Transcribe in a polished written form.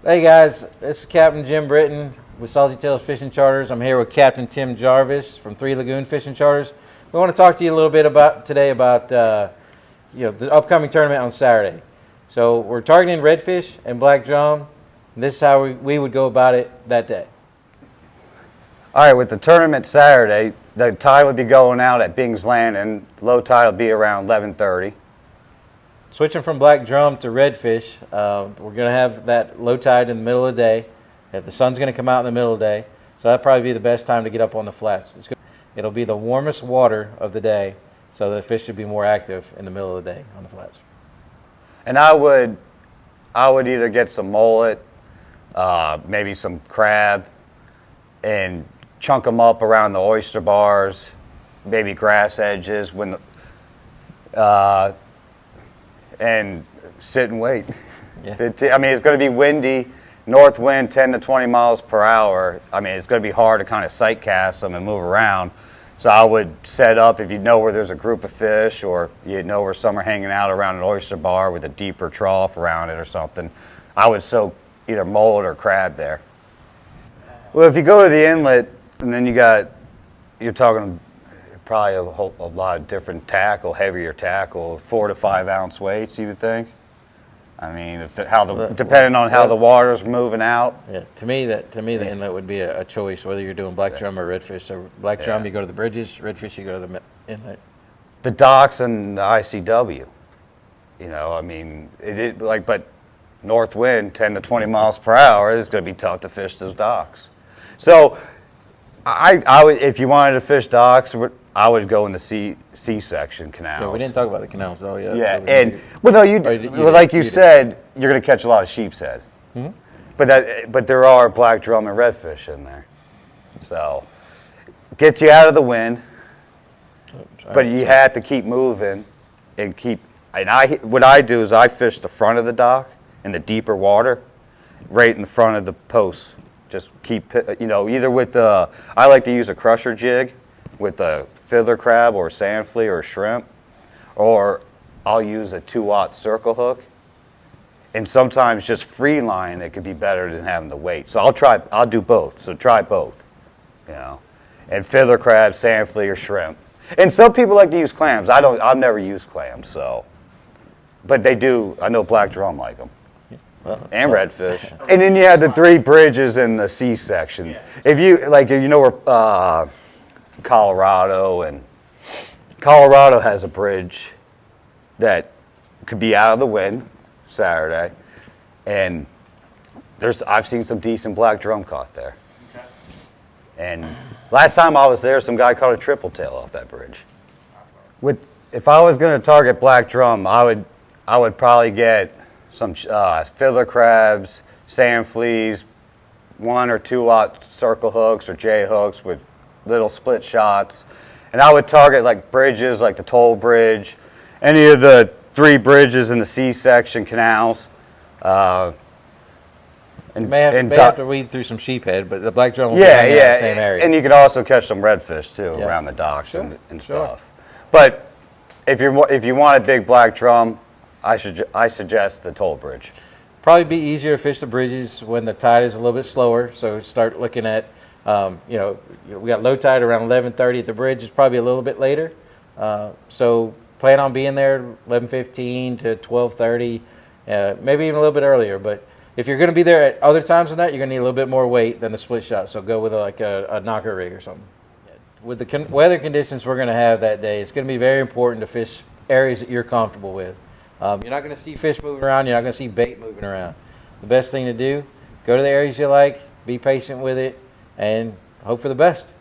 Hey guys, this is Captain Jim Britton with Salty Tails Fishing Charters. I'm here with Captain Tim Jarvis from 3 Lagoon Fishing Charters. We want to talk to you a little bit today about the upcoming tournament on Saturday. So we're targeting redfish and black drum. And this is how we would go about it that day. All right, with the tournament Saturday, the tide would be going out at Bing's Landing. Low tide will be around 11:30. Switching from black drum to redfish, we're going to have that low tide in the middle of the day. The sun's going to come out in the middle of the day, so that'll probably be the best time to get up on the flats. It'll be the warmest water of the day, so the fish should be more active in the middle of the day on the flats. And I would either get some mullet, maybe some crab, and chunk them up around the oyster bars, maybe grass edges and sit and wait. Yeah. I mean, it's going to be windy, north wind 10 to 20 miles per hour. I mean, it's going to be hard to kind of sight cast them and move around. So I would set up, if you know where there's a group of fish or you know where some are hanging out around an oyster bar with a deeper trough around it or something, I would soak either mullet or crab there. Well, if you go to the inlet and then you're talking probably a lot of different tackle, heavier tackle, 4 to 5 ounce weights, you would think. I mean, depending on how the water's moving out. Yeah, to me the inlet would be a choice whether you're doing black drum or redfish. So black drum, you go to the bridges; redfish, you go to the inlet. The docks and the ICW. You know, I mean, but north wind 10 to 20 miles per hour is going to be tough to fish those docks. So, I would, if you wanted to fish docks, I would go in the C-section canals. Yeah, we didn't talk about the canals, though. Yeah. Yeah, and like you said, you're going to catch a lot of sheep's head. Mm-hmm. But there are black drum and redfish in there, so gets you out of the wind. But you have to keep moving and keep. And what I do is I fish the front of the dock in the deeper water, right in front of the post. Just keep, either with I like to use a crusher jig with a fiddler crab or a sand flea or a shrimp, or I'll use a 2-aught circle hook. And sometimes just free line, it could be better than having the weight. So I'll do both. So try both, and fiddler crab, sand flea, or shrimp. And some people like to use clams. I've never used clams, so, but they do. I know black drum like them. And redfish. And then you have the 3 bridges in the C section. Yeah. If you know where Colorado has a bridge that could be out of the wind Saturday, and I've seen some decent black drum caught there. Okay. And last time I was there, some guy caught a triple tail off that bridge. If I was going to target black drum, I would probably get some fiddler crabs, sand fleas, 1 or 2-aught circle hooks or J hooks with little split shots. And I would target like bridges, like the toll bridge, any of the 3 bridges in the C-section canals. You may have to weed through some sheephead, but the black drum will be in the same area. And you can also catch some redfish too around the docks and stuff. But if you want a big black drum, I suggest the toll bridge. Probably be easier to fish the bridges when the tide is a little bit slower. So start looking at, we got low tide around 11:30 at the bridge. It's probably a little bit later. So plan on being there 11:15 to 12:30, maybe even a little bit earlier. But if you're going to be there at other times than that, you're going to need a little bit more weight than the split shot. So go with a knocker rig or something. With the weather conditions we're going to have that day, it's going to be very important to fish areas that you're comfortable with. You're not going to see fish moving around. You're not going to see bait moving around. The best thing to do, go to the areas you like, be patient with it, and hope for the best.